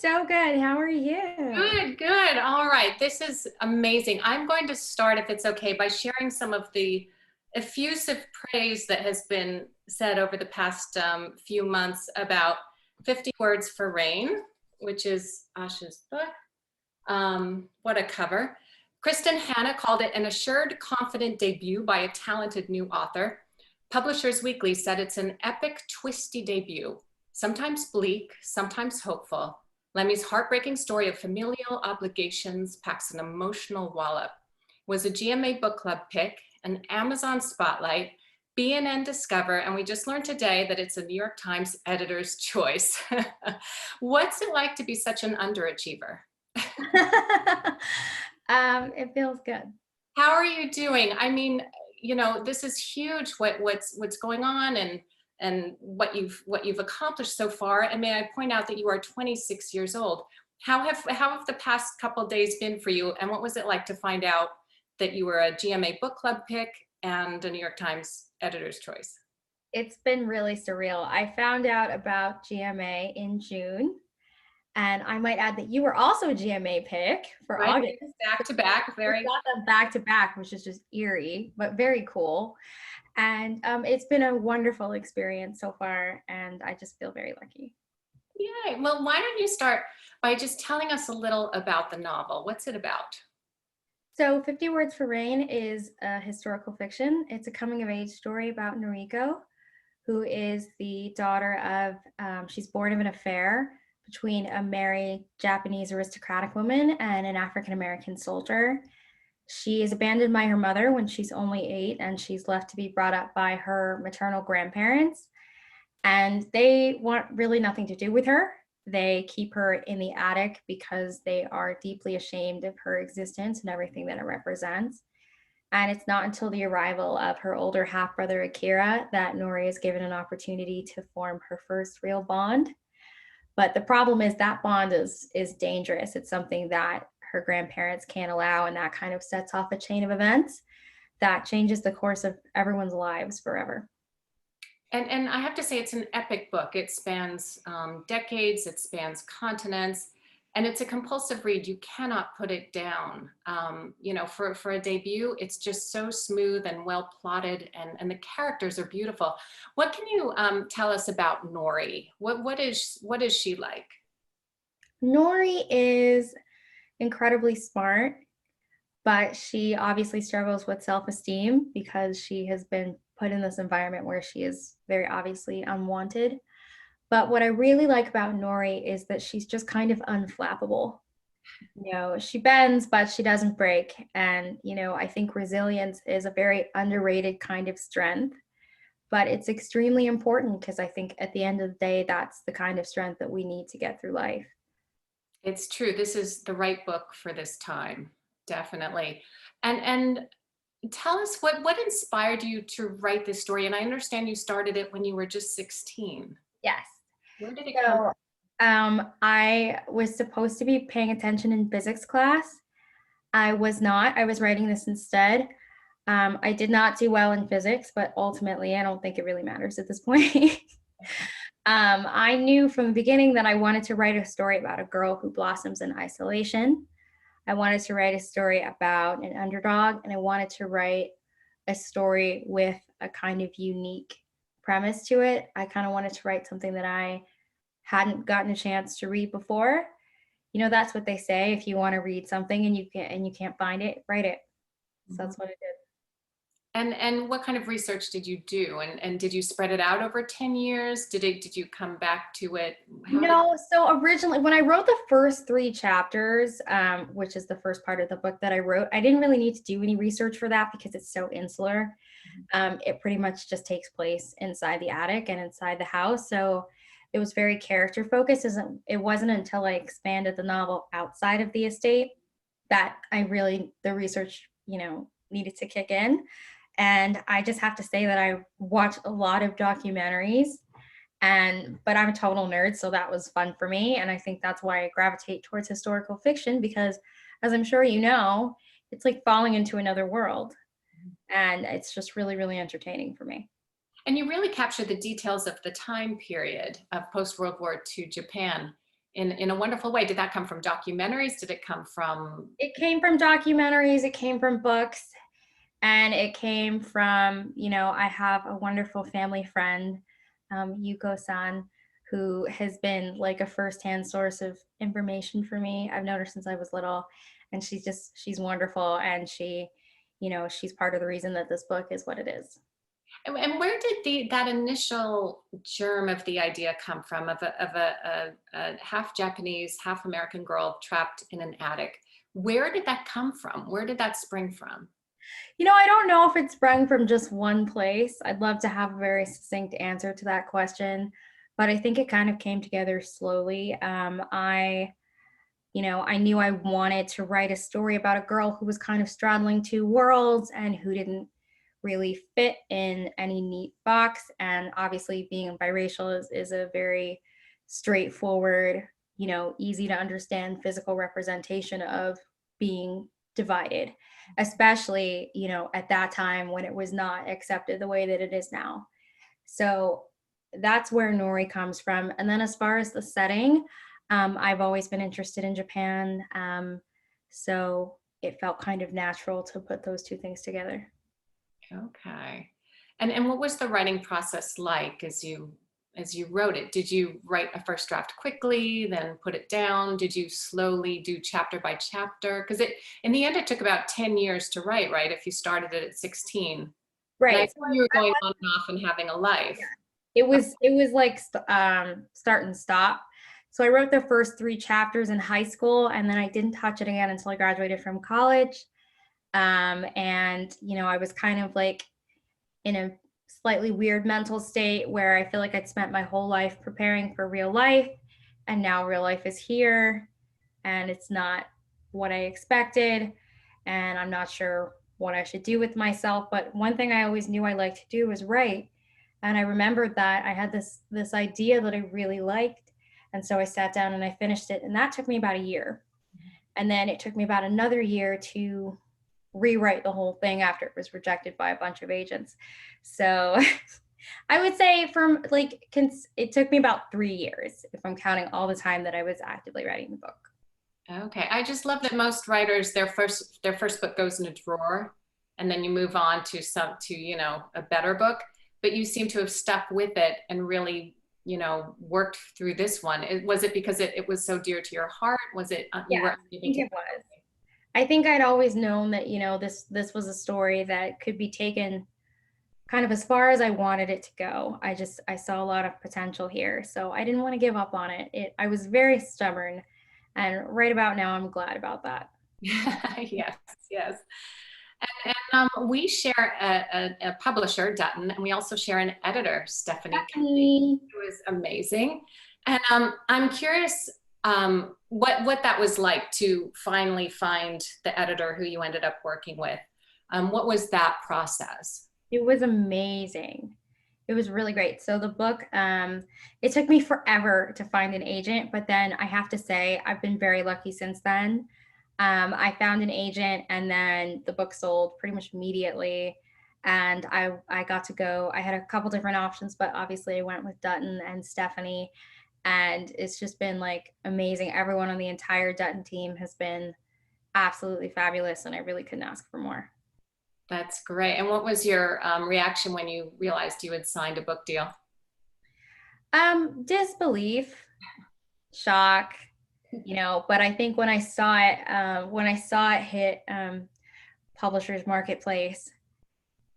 so good. How are you? Good, good. All right. This is amazing. I'm going to start, if it's okay, by sharing some of the effusive praise that has been said over the past few months about 50 Words for Rain, which is Asha's book. What a cover. Kristen Hanna called it an assured, confident debut by a talented new author. Publishers Weekly said it's an epic, twisty debut, sometimes bleak, sometimes hopeful. Lemmie's heartbreaking story of familial obligations packs an emotional wallop. Was a GMA book club pick, an Amazon spotlight, BNN Discover, and we just learned today that it's a New York Times editor's choice. What's it like to be such an underachiever? It feels good. How are you doing? I mean, this is huge what's going on and what you've accomplished so far. And may I point out that you are 26 years old. How have the past couple of days been for you? And what was it like to find out that you were a GMA book club pick and a New York Times editor's choice? It's been really surreal. I found out about GMA in June, and I might add that you were also a GMA pick for Right, August. back to back, We very. got them back to back, which is just eerie, but very cool. And it's been a wonderful experience so far, and I just feel very lucky. Yay. Well, why don't you start by just telling us a little about the novel? What's it about? So 50 Words for Rain is a historical fiction. It's a coming of age story about Noriko, who is the daughter of, she's born of an affair between a married Japanese aristocratic woman and an African American soldier. She is abandoned by her mother when she's only 8, and she's left to be brought up by her maternal grandparents. And they want really nothing to do with her. They keep her in the attic because they are deeply ashamed of her existence and everything that it represents. And it's not until the arrival of her older half brother, Akira, that Nori is given an opportunity to form her first real bond. But the problem is that bond is dangerous. It's something that her grandparents can't allow, and that kind of sets off a chain of events that changes the course of everyone's lives forever. And I have to say, it's an epic book. It spans decades, it spans continents, and it's a compulsive read. You cannot put it down. For a debut, it's just so smooth and well plotted, and the characters are beautiful. What can you tell us about Nori? What is she like? Nori is incredibly smart, but she obviously struggles with self-esteem because she has been put in this environment where she is very obviously unwanted. But what I really like about Nori is that she's just kind of unflappable. She bends, but she doesn't break. And, I think resilience is a very underrated kind of strength, but it's extremely important because I think at the end of the day, that's the kind of strength that we need to get through life. It's true. This is the right book for this time, definitely. And tell us what inspired you to write this story. And I understand you started it when you were just 16. Yes. Where did it come So I was supposed to be paying attention in physics class. I was not. I was writing this instead. I did not do well in physics, but ultimately, I don't think it really matters at this point. I knew from the beginning that I wanted to write a story about a girl who blossoms in isolation. I wanted to write a story about an underdog, and I wanted to write a story with a kind of unique premise to it. I kind of wanted to write something that I hadn't gotten a chance to read before. That's what they say. If you want to read something and you can't find it, write it. So that's what I did. And what kind of research did you do? And did you spread it out over 10 years? Did you come back to it? No, so originally when I wrote the first 3 chapters, which is the first part of the book that I wrote, I didn't really need to do any research for that because it's so insular. It pretty much just takes place inside the attic and inside the house. So it was very character focused. It wasn't until I expanded the novel outside of the estate that the research, needed to kick in. And I just have to say that I watched a lot of documentaries, but I'm a total nerd, so that was fun for me. And I think that's why I gravitate towards historical fiction, because as I'm sure you know, it's like falling into another world. And it's just really, really entertaining for me. And you really captured the details of the time period of post-World War II Japan in a wonderful way. Did that come from documentaries? Did it come from? It came from documentaries, it came from books, and it came from, I have a wonderful family friend, Yuko-san, who has been like a firsthand source of information for me. I've known her since I was little, and she's wonderful, and she's part of the reason that this book is what it is. And where did that initial germ of the idea come from, of a half Japanese, half American girl trapped in an attic? Where did that come from? Where did that spring from? I don't know if it sprung from just one place. I'd love to have a very succinct answer to that question, but I think it kind of came together slowly. I knew I wanted to write a story about a girl who was kind of straddling two worlds and who didn't really fit in any neat box. And obviously, being biracial is a very straightforward, easy to understand physical representation of being divided, especially, at that time when it was not accepted the way that it is now. So that's where Nori comes from. And then as far as the setting, I've always been interested in Japan. So it felt kind of natural to put those two things together. Okay. And what was the writing process like as you wrote it? Did you write a first draft quickly, then put it down? Did you slowly do chapter by chapter? Because in the end, it took about 10 years to write, right? If you started it at 16. Right. And I know you were going on and off and having a life. It was like start and stop. So I wrote the first 3 chapters in high school, and then I didn't touch it again until I graduated from college. And I was kind of like in a slightly weird mental state where I feel like I'd spent my whole life preparing for real life, and now real life is here and it's not what I expected, and I'm not sure what I should do with myself. But one thing I always knew I liked to do was write, and I remembered that I had this idea that I really liked, and so I sat down and I finished it, and that took me about a year. And then it took me about another year to rewrite the whole thing after it was rejected by a bunch of agents. So I would say it took me about 3 years if I'm counting all the time that I was actively writing the book. Okay. I just love that most writers, their first book goes in a drawer and then you move on to a better book, but you seem to have stuck with it and really, worked through this one. Was it because it was so dear to your heart? Was it, Yeah, I think it was. I think I'd always known that, this was a story that could be taken kind of as far as I wanted it to go. I saw a lot of potential here, so I didn't want to give up on it. I was very stubborn, and right about now, I'm glad about that. Yes, yes. And we share a publisher, Dutton, and we also share an editor, Stephanie Kelly, who is amazing. And I'm curious what that was like to finally find the editor who you ended up working with. What was that process? It was amazing. It was really great. So the book, it took me forever to find an agent, but then I have to say I've been very lucky since then. I found an agent, and then the book sold pretty much immediately. And I got to go. I had a couple different options, but obviously I went with Dutton and Stephanie. And it's just been like amazing. Everyone on the entire Dutton team has been absolutely fabulous, and I really couldn't ask for more. That's great. And what was your reaction when you realized you had signed a book deal? Disbelief, shock, but I think when I saw it hit Publishers Marketplace,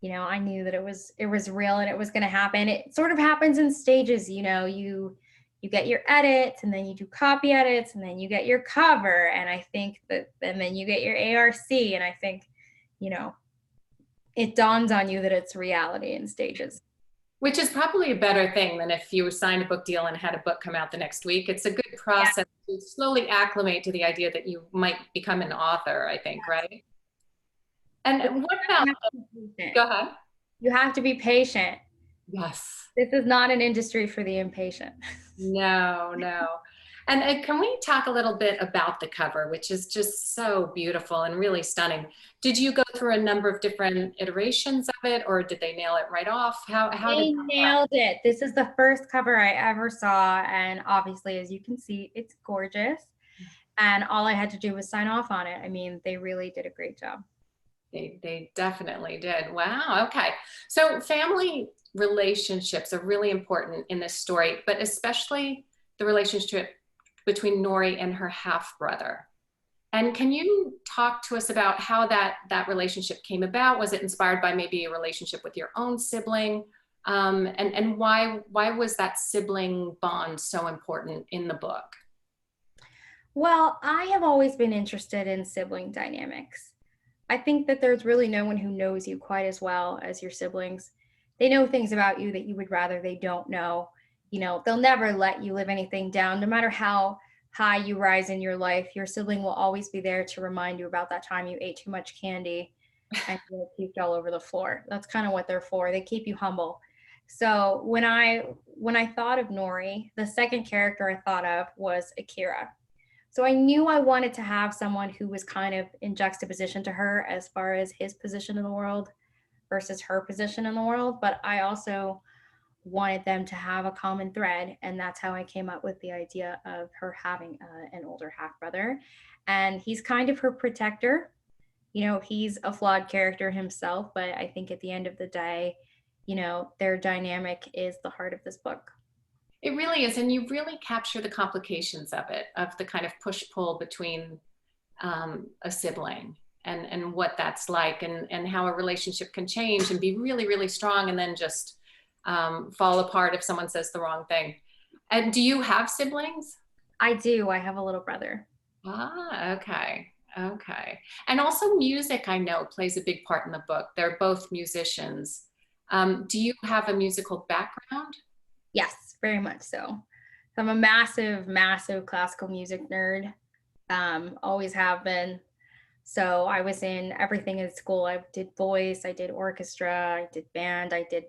I knew that it was real and it was going to happen. It sort of happens in stages. You get your edits, and then you do copy edits, and then you get your cover, and then you get your ARC, and I think, it dawns on you that it's reality in stages. Which is probably a better thing than if you signed a book deal and had a book come out the next week. It's a good process to slowly acclimate to the idea that you might become an author, I think, right? And what about, go ahead. You have to be patient. Yes. This is not an industry for the impatient. No. And can we talk a little bit about the cover, which is just so beautiful and really stunning? Did you go through a number of different iterations of it, or did they nail it right off? How did They that happen? nailed it. This is the first cover I ever saw, and obviously, as you can see, it's gorgeous. And all I had to do was sign off on it. I mean, they really did a great job. They definitely did. Wow. Okay. So family relationships are really important in this story, but especially the relationship between Nori and her half brother. And can you talk to us about how that relationship came about? Was it inspired by maybe a relationship with your own sibling? And why was that sibling bond so important in the book? Well, I have always been interested in sibling dynamics. I think that there's really no one who knows you quite as well as your siblings. They know things about you that you would rather they don't know. You know, they'll never let you live anything down. No matter how high you rise in your life, your sibling will always be there to remind you about that time you ate too much candy and you puked all over the floor. That's kind of what they're for. They keep you humble. So when I thought of Nori, the second character I thought of was Akira. So I knew I wanted to have someone who was kind of in juxtaposition to her as far as his position in the world versus her position in the world. But I also wanted them to have a common thread. And that's how I came up with the idea of her having an older half brother. And he's kind of her protector. You know, he's a flawed character himself, but I think at the end of the day, you know, their dynamic is the heart of this book. It really is, and you really capture the complications of it, of the kind of push-pull between a sibling and what that's like, and how a relationship can change and be really, really strong, and then just fall apart if someone says the wrong thing. And do you have siblings? I do. I have a little brother. Ah, okay. Okay. And also music, I know, plays a big part in the book. They're both musicians. Do you have a musical background? Yes, very much so. I'm a massive, massive classical music nerd. Always have been. So I was in everything in school. I did voice, I did orchestra, I did band, I did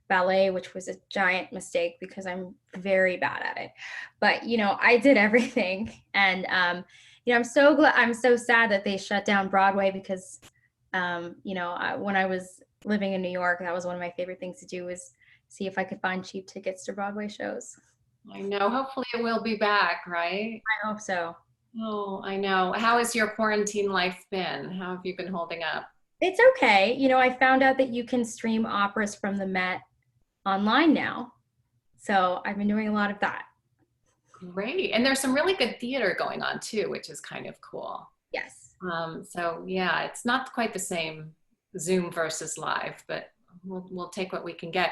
ballet, which was a giant mistake because I'm very bad at it. But you know, I did everything, and you know, I'm so glad. I'm so sad that they shut down Broadway because, you know, when I was living in New York, that was one of my favorite things to do was see if I could find cheap tickets to Broadway shows. I know. Hopefully it will be back, right? I hope so. Oh, I know. How has your quarantine life been? How have you been holding up? It's okay. You know, I found out that you can stream operas from the Met online now. So I've been doing a lot of that. Great. And there's some really good theater going on too, which is kind of cool. Yes. So yeah, it's not quite the same Zoom versus live, but we'll take what we can get.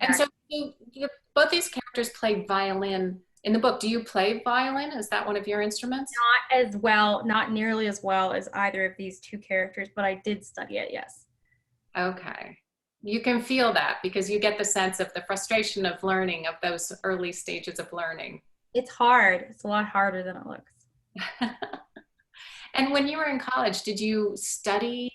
And so Exactly. both these characters play violin in the book. Do you play violin? Is that one of your instruments? Not as well, not nearly as well as either of these two characters, but I did study it, yes. Okay. You can feel that because you get the sense of the frustration of learning, of those early stages of learning. It's hard. It's a lot harder than it looks. And when you were in college, did you study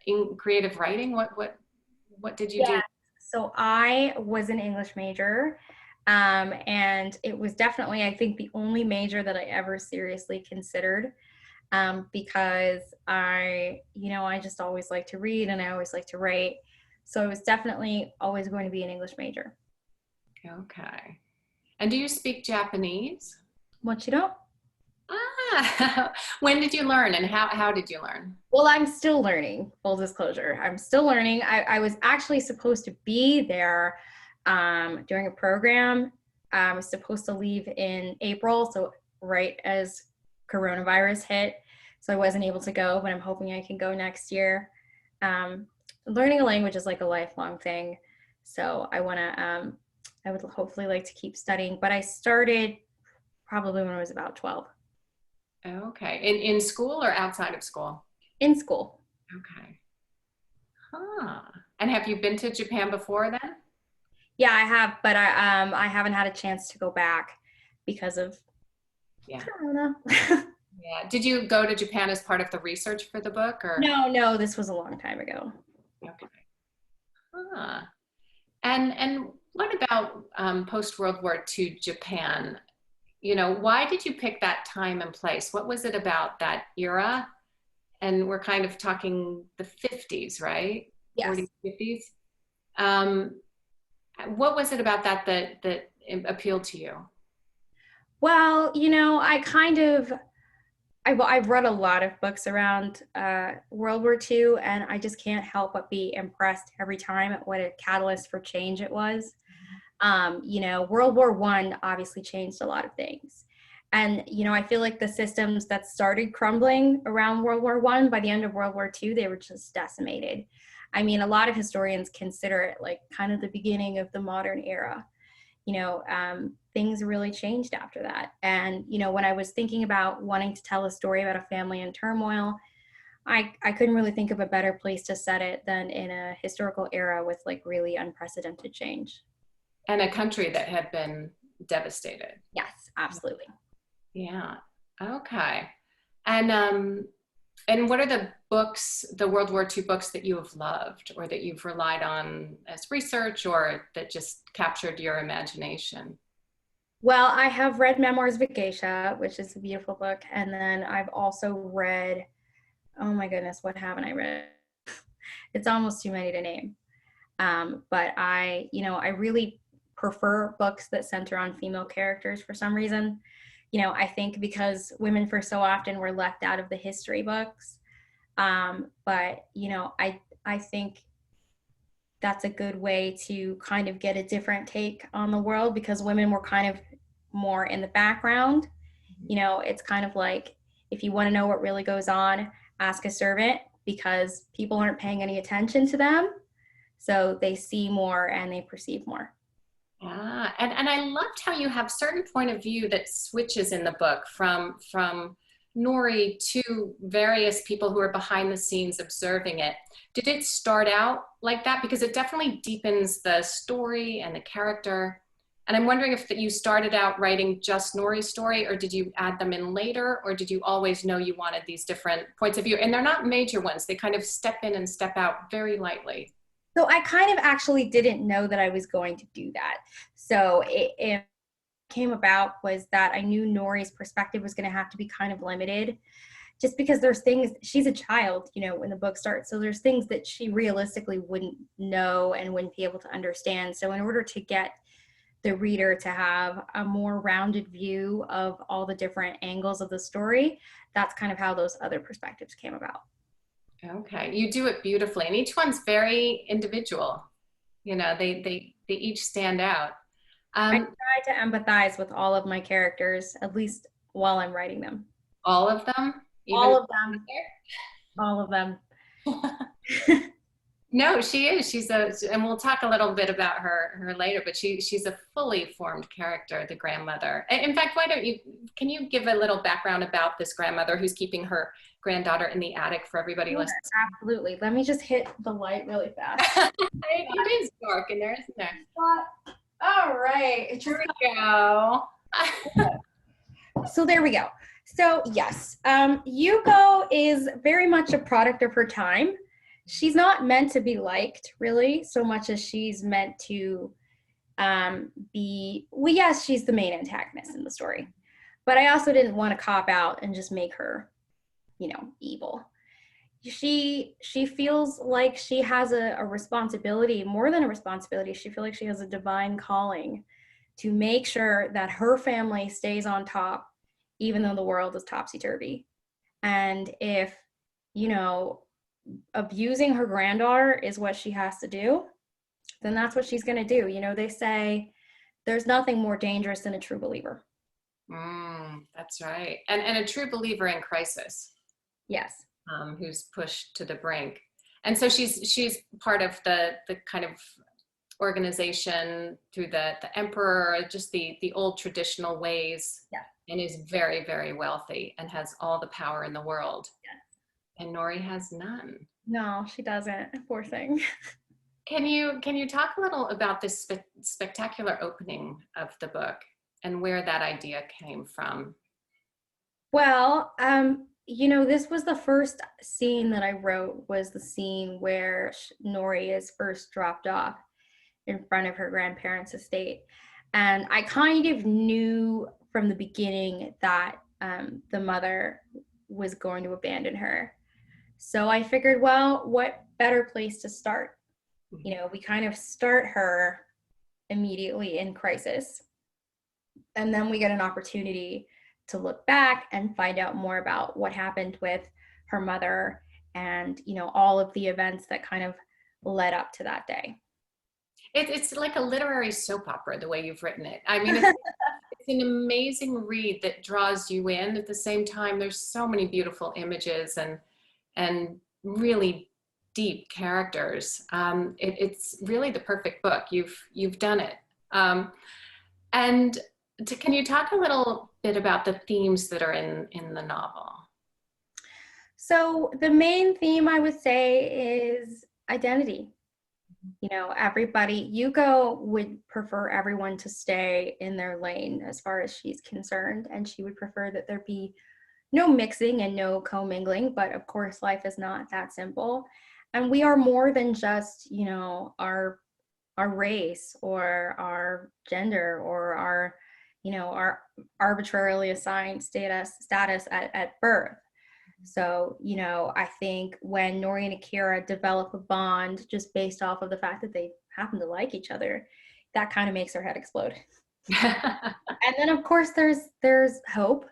in creative writing? What did you do? Yeah. So I was an English major, and it was definitely, I think, the only major that I ever seriously considered, because you know, I just always like to read and I always like to write. So it was definitely always going to be an English major. Okay. And do you speak Japanese? What you know? Ah, when did you learn and how did you learn? Well, I'm still learning, full disclosure. I'm still learning. I was actually supposed to be there during a program. I was supposed to leave in April, so right as coronavirus hit. So I wasn't able to go, but I'm hoping I can go next year. Um, Learning a language is like a lifelong thing. So I would hopefully like to keep studying, but I started probably when I was about 12 Okay. In school or outside of school? in school. Okay. Huh. And have you been to Japan before then? Yeah, I have, but I haven't had a chance to go back because of Yeah. Corona. Yeah. Did you go to Japan as part of the research for the book or? No, this was a long time ago. Okay. Huh. And what about post World War II Japan? why did you pick that time and place? What was it about that era? And we're kind of talking the 50s, right? Yes. 40s, 50s. Um, what was it about that appealed to you? Well, I've read a lot of books around World War II, and I just can't help but be impressed every time at what a catalyst for change it was. World War One obviously changed a lot of things. And, I feel like the systems that started crumbling around World War One, by the end of World War II, they were just decimated. I mean, a lot of historians consider it like kind of the beginning of the modern era. Things really changed after that. And, when I was thinking about wanting to tell a story about a family in turmoil, I couldn't really think of a better place to set it than in a historical era with like really unprecedented change. And a country that had been devastated. Yes, absolutely. Yeah. Okay. And what are the books, the World War II books that you have loved or that you've relied on as research or that just captured your imagination? Well, I have read Memoirs of a Geisha, which is a beautiful book. And then I've also read, oh my goodness, what haven't I read? It's almost too many to name. But I really prefer books that center on female characters for some reason. I think because women for so often were left out of the history books. But I think that's a good way to kind of get a different take on the world because women were kind of more in the background. It's kind of like if you want to know what really goes on, ask a servant because people aren't paying any attention to them. So they see more and they perceive more. Yeah, and I loved how you have certain point of view that switches in the book from Nori to various people who are behind the scenes observing it. Did it start out like that? Because it definitely deepens the story and the character. And I'm wondering if that you started out writing just Nori's story, or did you add them in later, or did you always know you wanted these different points of view? And they're not major ones. They kind of step in and step out very lightly. So I kind of actually didn't know that I was going to do that. So it came about was that I knew Nori's perspective was going to have to be kind of limited just because there's things she's a child, when the book starts. So there's things that she realistically wouldn't know and wouldn't be able to understand. So in order to get the reader to have a more rounded view of all the different angles of the story, that's kind of how those other perspectives came about. Okay, you do it beautifully, and each one's very individual. They each stand out. I Um, try to empathize with all of my characters, at least while I'm writing them. all of them, even All of them. All of them. no, she is. And we'll talk a little bit about her later. But she's a fully formed character, the grandmother. In fact, can you give a little background about this grandmother who's keeping her granddaughter in the attic for everybody Sure, listening? absolutely. Let me just hit the light really fast. It is dark in there, isn't there? All right. Here we go. So there we go. So yes, Yuko is very much a product of her time. She's not meant to be liked really so much as she's meant to well, yes, she's the main antagonist in the story, but I also didn't want to cop out and just make her, evil. She feels like she has a responsibility, more than a responsibility. She feels like she has a divine calling to make sure that her family stays on top, even though the world is topsy-turvy. And if, you know, abusing her granddaughter is what she has to do, then that's what she's going to do. They say there's nothing more dangerous than a true believer. That's right. And a true believer in crisis, Yes. who's pushed to the brink. And so she's part of the kind of organization through the emperor, just the old traditional ways, Yeah. and is very, very wealthy and has all the power in the world. Yeah. And Nori has none. No, she doesn't. Poor thing. Can you talk a little about this spectacular opening of the book and where that idea came from? Well, this was the first scene that I wrote, was the scene where Nori is first dropped off in front of her grandparents' estate. And I kind of knew from the beginning that the mother was going to abandon her. So I figured, well, what better place to start? You know, we kind of start her immediately in crisis, and then we get an opportunity to look back and find out more about what happened with her mother and, you know, all of the events that kind of led up to that day. It's like a literary soap opera, the way you've written it. I mean, it's an amazing read that draws you in. At the same time, there's so many beautiful images and really deep characters. It's really the perfect book. You've done it. And can you talk a little bit about the themes that are in the novel? So the main theme I would say is identity. You know, everybody, Yuko would prefer everyone to stay in their lane as far as she's concerned, and she would prefer that there be no mixing and no commingling. But of course, life is not that simple, and we are more than just, you know, our race or our gender or our, you know, our arbitrarily assigned status at birth. So, you know, I think when Nori and Akira develop a bond just based off of the fact that they happen to like each other, that kind of makes her head explode. And then of course there's hope,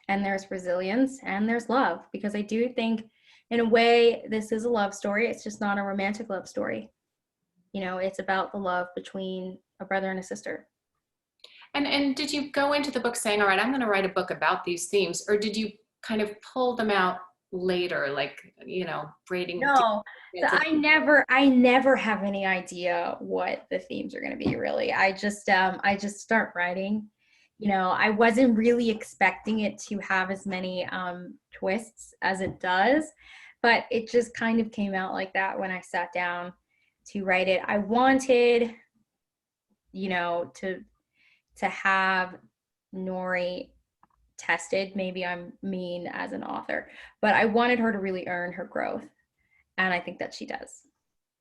and there's resilience, and there's love, because I do think in a way this is a love story. It's just not a romantic love story. You know, it's about the love between a brother and a sister. And did you go into the book saying, all right, I'm going to write a book about these themes, or did you kind of pull them out later, like, you know, braiding No. So together? I never have any idea what the themes are going to be, really. I just start writing. You know, I wasn't really expecting it to have as many twists as it does, but it just kind of came out like that when I sat down to write it. I wanted, you know, to have Nori tested. Maybe I'm mean as an author, but I wanted her to really earn her growth, and I think that she does.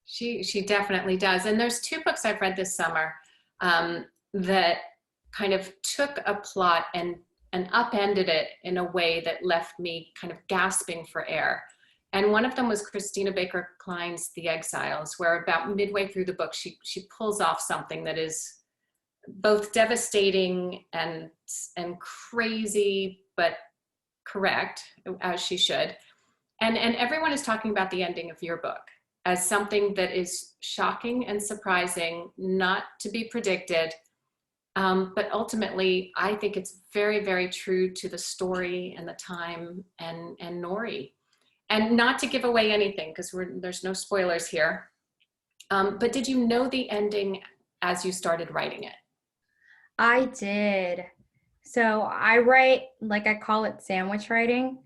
She definitely does. And there's two books I've read this summer that kind of took a plot and upended it in a way that left me kind of gasping for air. And one of them was Christina Baker Klein's The Exiles, where about midway through the book, she pulls off something that is both devastating and crazy, but correct, as she should. And everyone is talking about the ending of your book as something that is shocking and surprising, not to be predicted. But ultimately, I think it's very, very true to the story and the time and Nori. And not to give away anything, because there's no spoilers here. But did you know the ending as you started writing it? I did. So I write, like, I call it sandwich writing.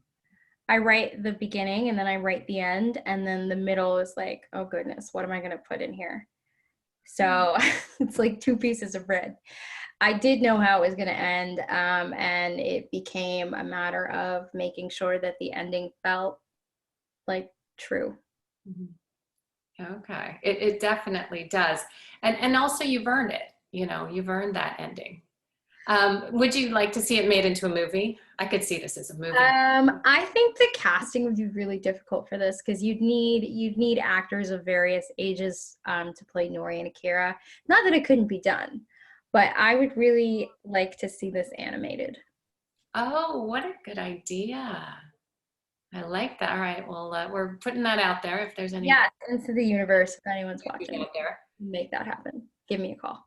I write the beginning and then I write the end, and then the middle is like, oh goodness, what am I going to put in here? So it's like two pieces of bread. I did know how it was going to end, and it became a matter of making sure that the ending felt like true. Mhm. Okay, it definitely does. And also you've earned it, you know, you've earned that ending. Would you like to see it made into a movie? I could see this as a movie. I think the casting would be really difficult for this, because you'd need actors of various ages to play Nori and Akira. Not that it couldn't be done, but I would really like to see this animated. Oh, what a good idea. I like that. All right, well, we're putting that out there if there's any Yeah, into the universe. If anyone's watching, out there. make that happen. Give me a call.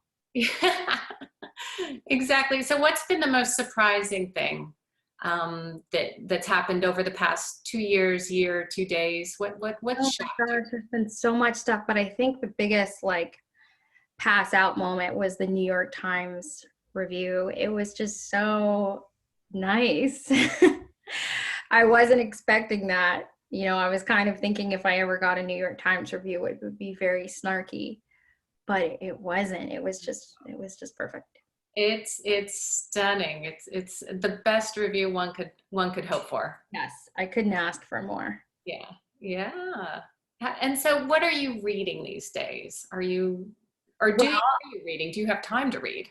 Exactly. So what's been the most surprising thing that's happened over the past 2 years, year, 2 days? What Oh shocked my you? gosh, there's been so much stuff, but I think the biggest like pass out moment was the New York Times review. It was just so nice. I wasn't expecting that. You know, I was kind of thinking if I ever got a New York Times review, it would be very snarky, but it wasn't. It was just perfect. It's stunning. It's the best review one could hope for. Yes, I couldn't ask for more. Yeah. Yeah. And so what are you reading these days? Are you Or Well, are you reading? Do you have time to read?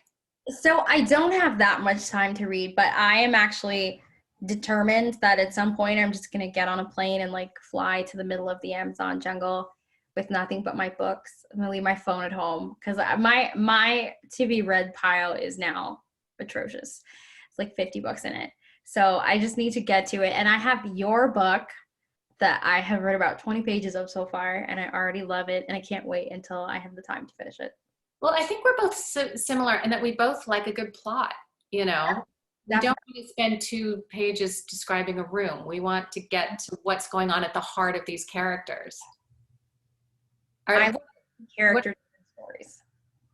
so I don't have that much time to read, but I am actually determined that at some point I'm just going to get on a plane and like fly to the middle of the Amazon jungle with nothing but my books. I'm going to leave my phone at home because my to be read pile is now atrocious. It's like 50 books in it. So I just need to get to it. And I have your book that I have read about 20 pages of so far, and I already love it. And I can't wait until I have the time to finish it. Well, I think we're both similar in that we both like a good plot, you know? We don't Definitely. want to spend 2 pages describing a room. We want to get to what's going on at the heart of these characters. All I right, love what, character-driven stories.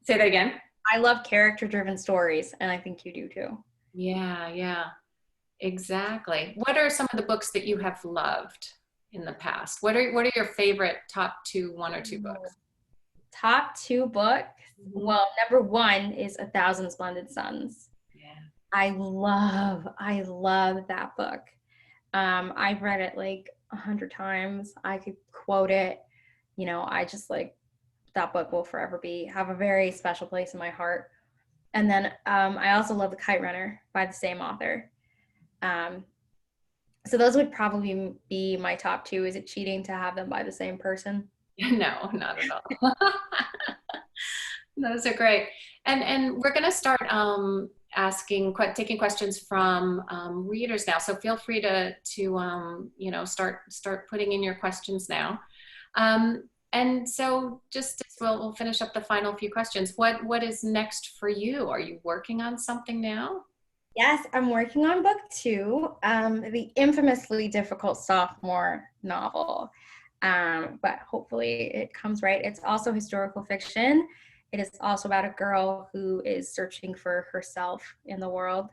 say that again. I love character-driven stories, and I think you do too. Yeah, yeah, exactly. What are some of the books that you have loved in the past? What are your favorite top two, 1 or 2 books? Top two books. Mhm. Well, number one is A Thousand Splendid Suns. Yeah. I love that book. I've read it like 100 times. I could quote it. You know, I just like that book will forever be have a very special place in my heart. And then I also love The Kite Runner by the same author. Um, so those would probably be my top two. Is it cheating to have them by the same person? No, not at all. Those are great. And we're going to start taking questions from readers now. So feel free to start putting in your questions now. And so just as we'll finish up the final few questions. What is next for you? Are you working on something now? Yes, I'm working on book two, the infamously difficult sophomore novel. But hopefully it comes right. It's also historical fiction. It is also about a girl who is searching for herself in the world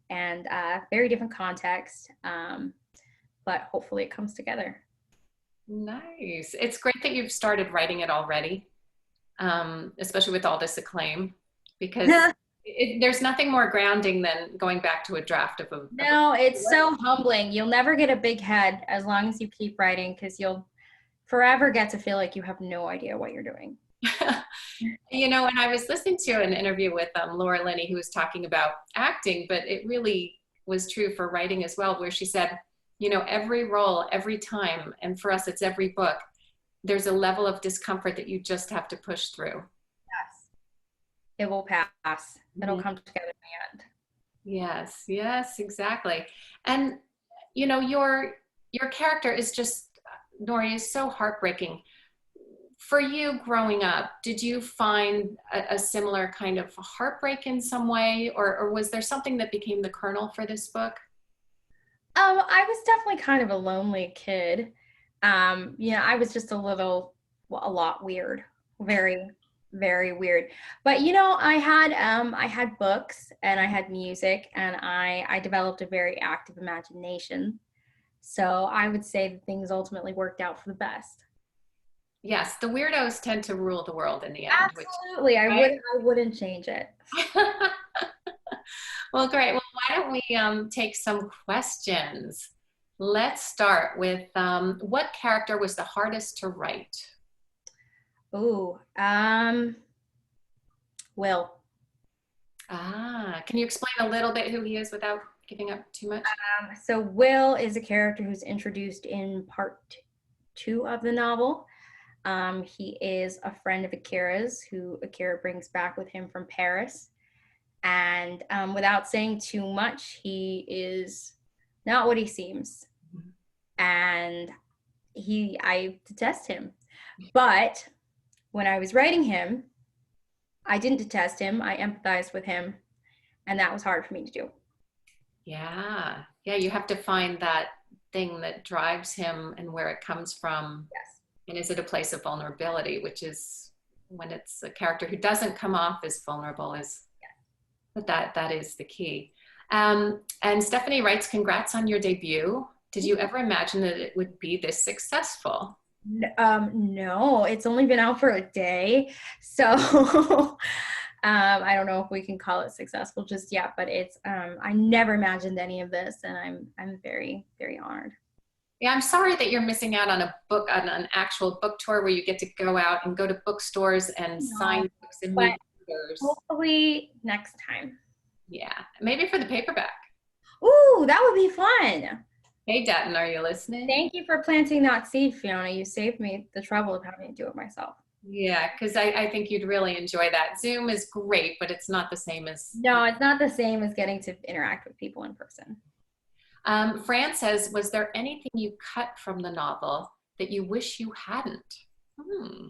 and very different context. But hopefully it comes together. Nice. It's great that you've started writing it already, especially with all this acclaim, because there's nothing more grounding than going back to a draft of a No, it's so humbling. You'll never get a big head as long as you keep writing because you'll forever get to feel like you have no idea what you're doing. And I was listening to an interview with Laura Linney, who was talking about acting, but it really was true for writing as well, where she said, every role, every time, and for us, it's every book, there's a level of discomfort that you just have to push through. Yes, it will pass. It'll Mhm. come together in the end. Yes, yes, exactly. And your character is just, Nori, is so heartbreaking. For you growing up, did you find a similar kind of heartbreak in some way, or was there something that became the kernel for this book? I was definitely kind of a lonely kid. Yeah, I was just a lot weird, very, very weird. But I had books and I had music and I developed a very active imagination. So I would say that things ultimately worked out for the best. Yes, the weirdos tend to rule the world in the end, which, Absolutely, right? I wouldn't change it. Well, great. Well, why don't we take some questions? Let's start with what character was the hardest to write? Ooh, Will. Can you explain a little bit who he is without giving up too much? So Will is a character who's introduced in part two of the novel. He is a friend of Akira's, who Akira brings back with him from Paris. And without saying too much, he is not what he seems. And I detest him. But when I was writing him, I didn't detest him. I empathized with him. And that was hard for me to do. Yeah, yeah, you have to find that thing that drives him and where it comes from. Yes. And is it a place of vulnerability, which is when it's a character who doesn't come off as vulnerable, is but that is the key. And Stephanie writes, congrats on your debut. Did you ever imagine that it would be this successful? No, it's only been out for a day. So I don't know if we can call it successful just yet, but I never imagined any of this and I'm very, very honored. Yeah, I'm sorry that you're missing out on a book, on an actual book tour where you get to go out and go to bookstores and No, sign books and but meet readers. hopefully next time. Yeah, maybe for the paperback. Ooh, that would be fun. Hey, Dutton, are you listening? Thank you for planting that seed, Fiona. You saved me the trouble of having to do it myself. Yeah, because I think you'd really enjoy that. Zoom is great, but it's not the same as. No, it's not the same as getting to interact with people in person. Fran says, was there anything you cut from the novel that you wish you hadn't? Hmm.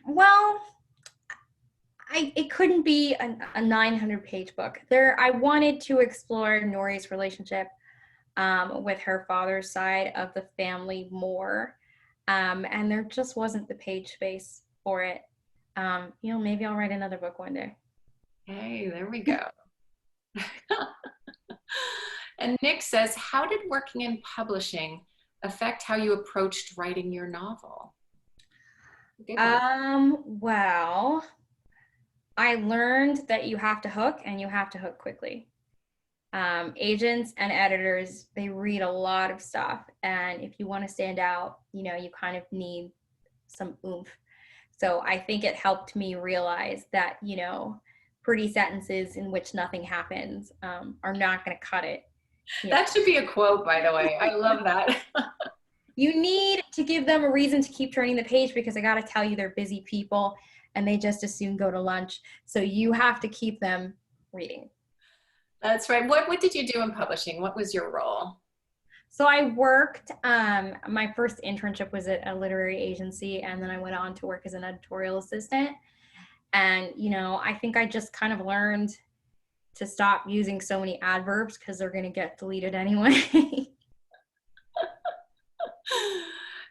Well, it couldn't be a 900-page book. I wanted to explore Nori's relationship with her father's side of the family more, and there just wasn't the page space for it. Maybe I'll write another book one day. Hey, there we go. And Nick says, how did working in publishing affect how you approached writing your novel? Good one. Well, I learned that you have to hook and you have to hook quickly. Agents and editors, they read a lot of stuff. And if you want to stand out, you kind of need some oomph. So I think it helped me realize that, pretty sentences in which nothing happens are not going to cut it. That should be a quote, by the way. I love that. You need to give them a reason to keep turning the page, because I got to tell you, they're busy people and they just as soon go to lunch. So you have to keep them reading. That's right. What did you do in publishing? What was your role? So I worked, my first internship was at a literary agency, and then I went on to work as an editorial assistant. And, I think I just kind of learned to stop using so many adverbs because they're going to get deleted anyway.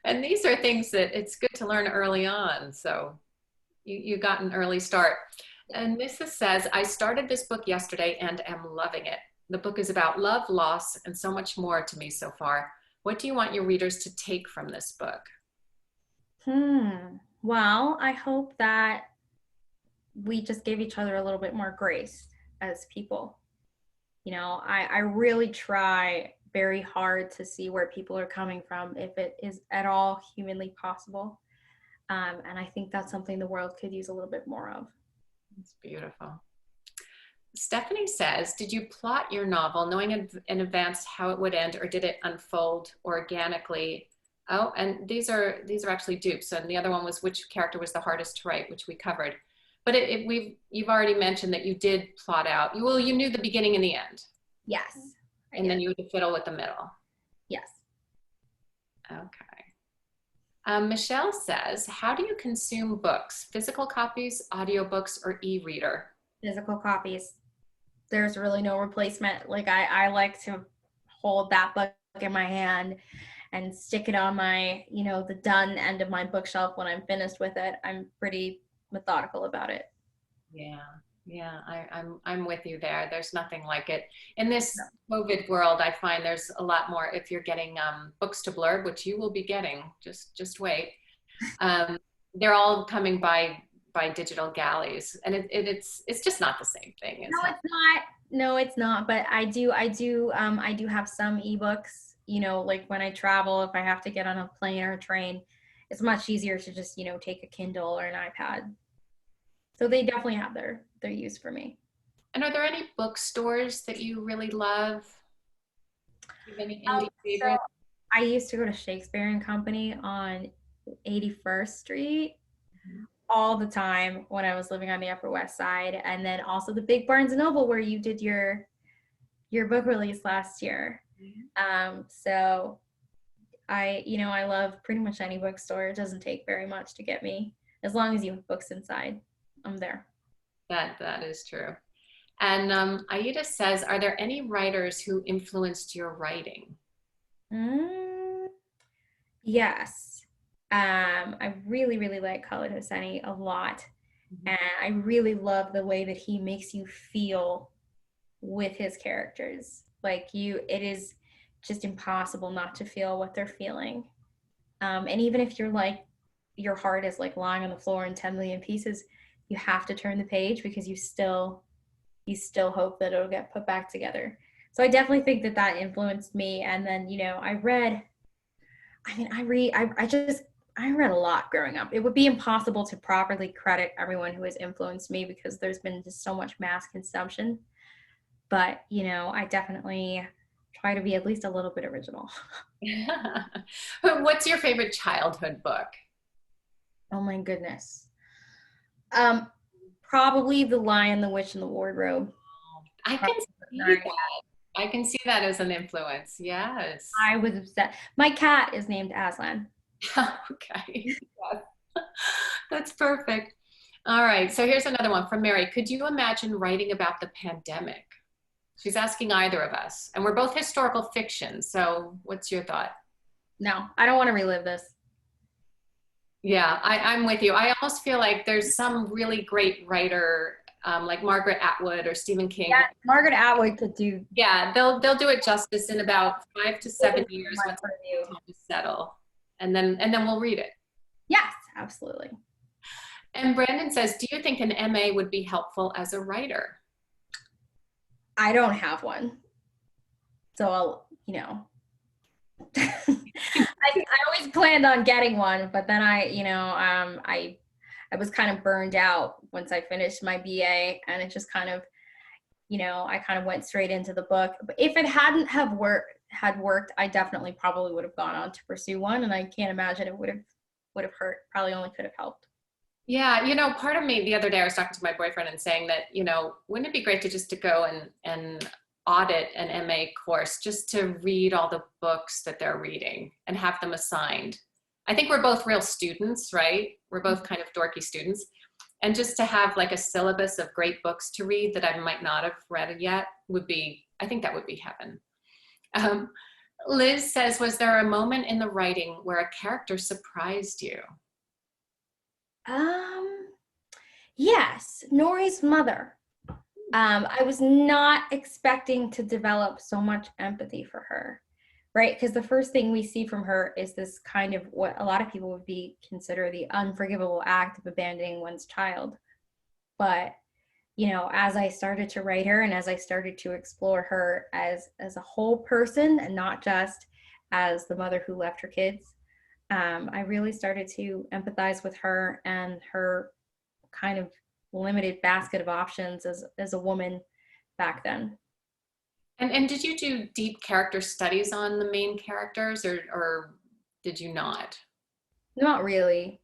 And these are things that it's good to learn early on. So you got an early start. And Mrs. says, I started this book yesterday and am loving it. The book is about love, loss, and so much more to me so far. What do you want your readers to take from this book? Well, I hope that we just give each other a little bit more grace as people. I really try very hard to see where people are coming from, if it is at all humanly possible. And I think that's something the world could use a little bit more of. It's beautiful. Stephanie says, did you plot your novel knowing in advance how it would end, or did it unfold organically? Oh, and these are actually dupes. And the other one was which character was the hardest to write, which we covered. But you've already mentioned that you did plot out. You knew the beginning and the end. Yes. And then you had to fiddle with the middle. Yes. Okay. Michelle says, how do you consume books? Physical copies, audiobooks, or e-reader? Physical copies. There's really no replacement. Like I like to hold that book in my hand and stick it on my, the done end of my bookshelf when I'm finished with it. I'm pretty methodical about it. Yeah, I'm with you there. There's nothing like it. In this COVID world, I find there's a lot more. If you're getting books to blurb, which you will be getting, just wait. They're all coming by digital galleys, and it's just not the same thing. No, it's not. No, it's not. But I do have some ebooks. Like when I travel, if I have to get on a plane or a train, it's much easier to just take a Kindle or an iPad. So they definitely have their use for me. And are there any bookstores that you really love? Do you have any indie favorites? So I used to go to Shakespeare and Company on 81st Street all the time when I was living on the Upper West Side, and then also the big Barnes and Noble where you did your book release last year. So I love pretty much any bookstore. It doesn't take very much to get me, as long as you have books inside. I'm there. That is true. And Aida says, are there any writers who influenced your writing? Yes. I really, really like Khaled Hosseini a lot. And I really love the way that he makes you feel with his characters. It is just impossible not to feel what they're feeling. And even if your heart is lying on the floor in 10 million pieces, you have to turn the page because you still hope that it'll get put back together. So I definitely think that influenced me. And then, I read I mean, I read a lot growing up. It would be impossible to properly credit everyone who has influenced me because there's been just so much mass consumption. But, I definitely try to be at least a little bit original. What's your favorite childhood book? Oh my goodness. Um, Probably The Lion, the Witch, and the Wardrobe. I can Probably see that. I can see that as an influence. Yes. I was obsessed. My cat is named Aslan. Okay. Yes. That's perfect. All right. So here's another one from Mary. Could you imagine writing about the pandemic? She's asking either of us. And we're both historical fiction. So what's your thought? No, I don't want to relive this. Yeah, I'm with you. I almost feel like there's some really great writer, like Margaret Atwood or Stephen King. Yeah, Margaret Atwood could do Yeah, they'll do it justice in about 5 to 7 years my once purview. time to settle, and then we'll read it. Yes, absolutely. And Brandon says, do you think an MA would be helpful as a writer? I don't have one. So I always planned on getting one, but then I was kind of burned out once I finished my BA, and it just kind of, I kind of went straight into the book. But if it hadn't have worked, I definitely probably would have gone on to pursue one, and I can't imagine it would have hurt. Probably only could have helped. Yeah, part of me the other day I was talking to my boyfriend and saying that, wouldn't it be great to go and audit an MA course just to read all the books that they're reading and have them assigned. I think we're both real students, right? We're both kind of dorky students. And just to have like a syllabus of great books to read that I might not have read yet I think that would be heaven. Um, Liz says, was there a moment in the writing where a character surprised you? Yes, Nori's mother. I was not expecting to develop so much empathy for her, right? Because the first thing we see from her is this kind of what a lot of people would be consider the unforgivable act of abandoning one's child. But as I started to write her and as I started to explore her as a whole person and not just as the mother who left her kids, I really started to empathize with her and her kind of limited basket of options as a woman back then. And did you do deep character studies on the main characters or did you not? Not really.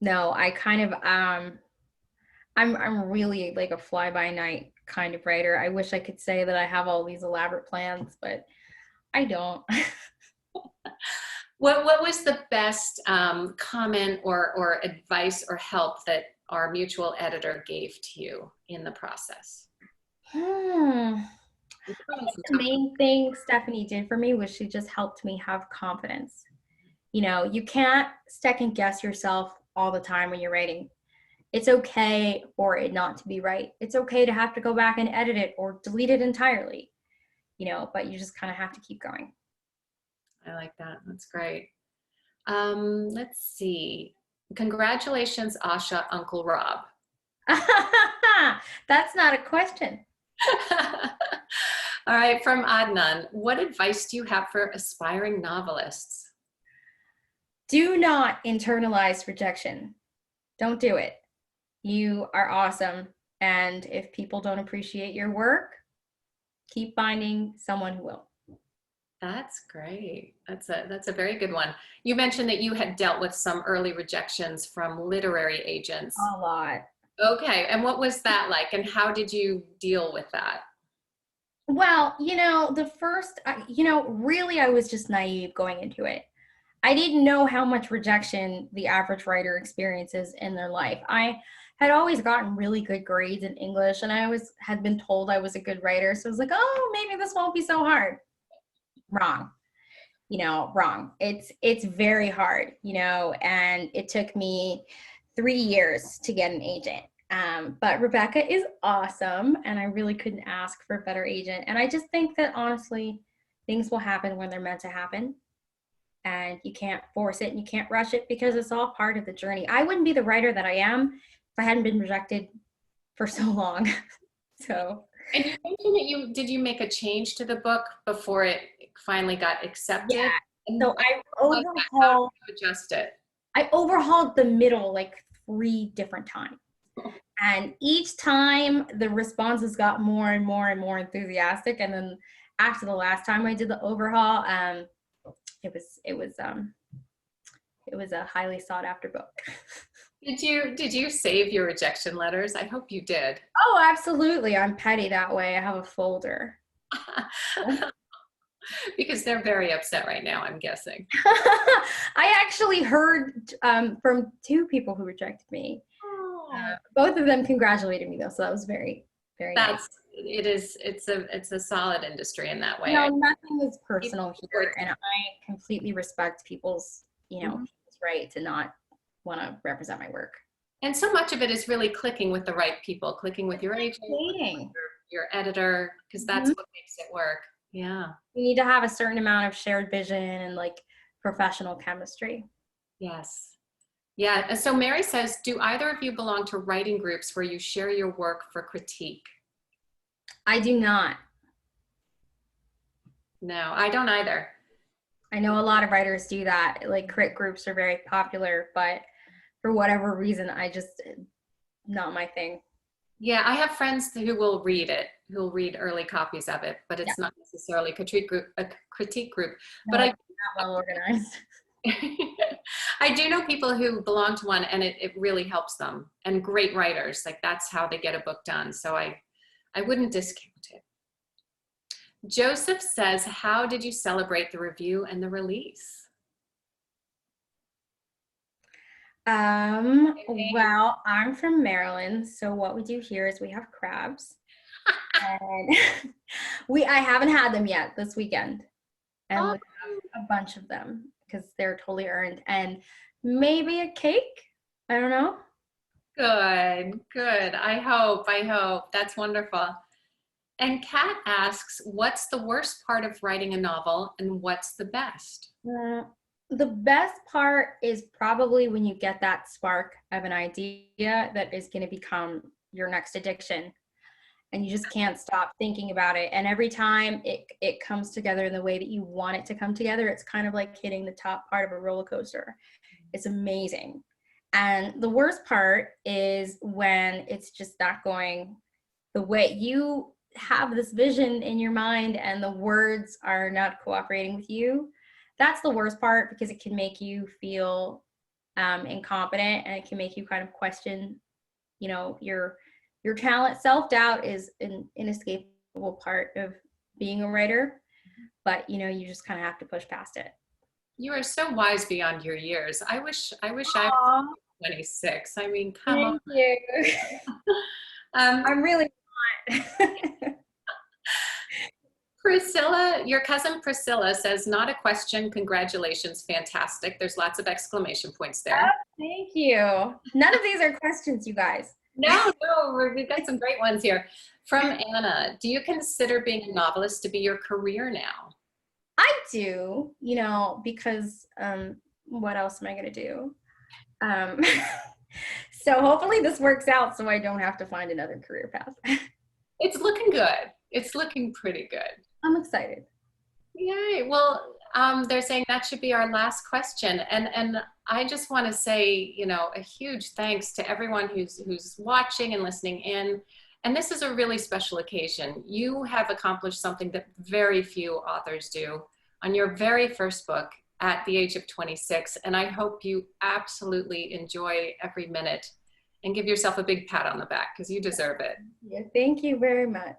No, I kind of I'm really like a fly by night kind of writer. I wish I could say that I have all these elaborate plans, but I don't. What was the best comment or advice or help that our mutual editor gave to you in the process? Hmm. The main thing Stephanie did for me was she just helped me have confidence. You can't second guess yourself all the time when you're writing. It's okay for it not to be right. It's okay to have to go back and edit it or delete it entirely, but you just kind of have to keep going. I like that. That's great. Let's see. Congratulations, Asha, Uncle Rob. That's not a question. All right, from Adnan, what advice do you have for aspiring novelists? Do not internalize rejection. Don't do it. You are awesome. And if people don't appreciate your work, keep finding someone who will. That's great. That's a very good one. You mentioned that you had dealt with some early rejections from literary agents. A lot. Okay, and what was that like, and how did you deal with that? Well, really, I was just naive going into it. I didn't know how much rejection the average writer experiences in their life. I had always gotten really good grades in English, and I always had been told I was a good writer. So I was like, oh, maybe this won't be so hard. Wrong. Wrong. It's very hard, and it took me 3 years to get an agent. But Rebecca is awesome, and I really couldn't ask for a better agent. And I just think that honestly, things will happen when they're meant to happen, and you can't force it and you can't rush it because it's all part of the journey. I wouldn't be the writer that I am if I hadn't been rejected for so long. So. And you mentioned that did you make a change to the book before it finally got accepted? Yeah, And So I like that, how do overhauled you adjust it? I overhauled the middle like 3 different times. And each time the responses got more and more and more enthusiastic. And then after the last time I did the overhaul, it was it was it was a highly sought after book. Did you save your rejection letters? I hope you did. Oh, absolutely. I'm petty that way. I have a folder. Because they're very upset right now, I'm guessing. I actually heard from 2 people who rejected me. Oh, Both of them congratulated me though, so that was very, very nice. it's a solid industry in that You way. know, nothing is People personal hear here, and I completely respect people's, Mhm. people's right to not want to represent my work. And so much of it is really clicking with the right people, clicking with your agent, clicking with Dating. your editor, because that's Mhm. what makes it work. Yeah. You need to have a certain amount of shared vision and like professional chemistry. Yes. Yeah. So Mary says, do either of you belong to writing groups where you share your work for critique? I do not. No, I don't either. I know a lot of writers do that. Like crit groups are very popular, but for whatever reason, I just not my thing. Yeah, I have friends who will read it, who will read early copies of it, but Yeah, it's not necessarily a critique group. no, But it's not well organized. I do know people who belong to one and it really helps them, and great writers. Like that's how they get a book done. So I wouldn't discount it. Joseph says, how did you celebrate the review and the release? Well, I'm from Maryland, so what we do here is we have crabs, and I haven't had them yet this weekend, and we Oh, have a bunch of them because they're totally earned, and maybe a cake. I don't know. good, good. I hope. That's wonderful. And Kat asks, what's the worst part of writing a novel and what's the best? Uh, the best part is probably when you get that spark of an idea that is going to become your next addiction, and you just can't stop thinking about it. And every time it comes together in the way that you want it to come together, it's kind of like hitting the top part of a roller coaster. It's amazing. And the worst part is when it's just not going the way you have this vision in your mind and the words are not cooperating with you. That's the worst part because it can make you feel incompetent, and it can make you kind of question, your talent. Self-doubt is an inescapable part of being a writer, but you just kind of have to push past it. You are so wise beyond your years. I wish I was Aw, 26. I mean, come on. thank you. Um, I'm really not. Priscilla, your cousin Priscilla says, not a question, congratulations, fantastic. There's lots of exclamation points there. Thank you. None of these are questions, you guys. No, no, we've got some great ones here. From Anna, do you consider being a novelist to be your career now? I do, because what else am I going to do? Um, so hopefully this works out so I don't have to find another career path. It's looking good. It's looking pretty good. I'm excited. Yay. Well, they're saying that should be our last question. And I just want to say, a huge thanks to everyone who's watching and listening in. And this is a really special occasion. You have accomplished something that very few authors do on your very first book at the age of 26. And I hope you absolutely enjoy every minute and give yourself a big pat on the back because you deserve it. Yeah, thank you very much.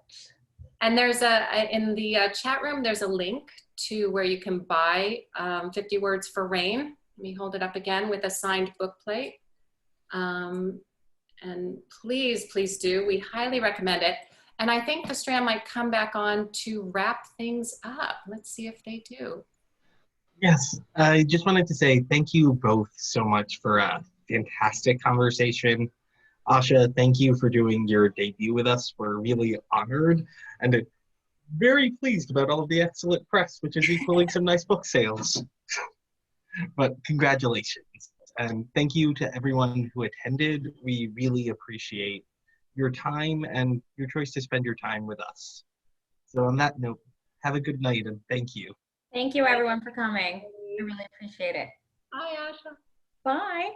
And there's in the chat room, there's a link to where you can buy 50 Words for Rain. Let me hold it up again with a signed book plate. And please, please do. We highly recommend it. And I think the Strand might come back on to wrap things up. Let's see if they do. Yes, I just wanted to say thank you both so much for a fantastic conversation. Asha, thank you for doing your debut with us. We're really honored and very pleased about all of the excellent press, which is equaling some nice book sales. But congratulations. And thank you to everyone who attended. We really appreciate your time and your choice to spend your time with us. So on that note, have a good night and thank you. Thank you everyone for coming. I really appreciate it. Bye, Asha. Bye.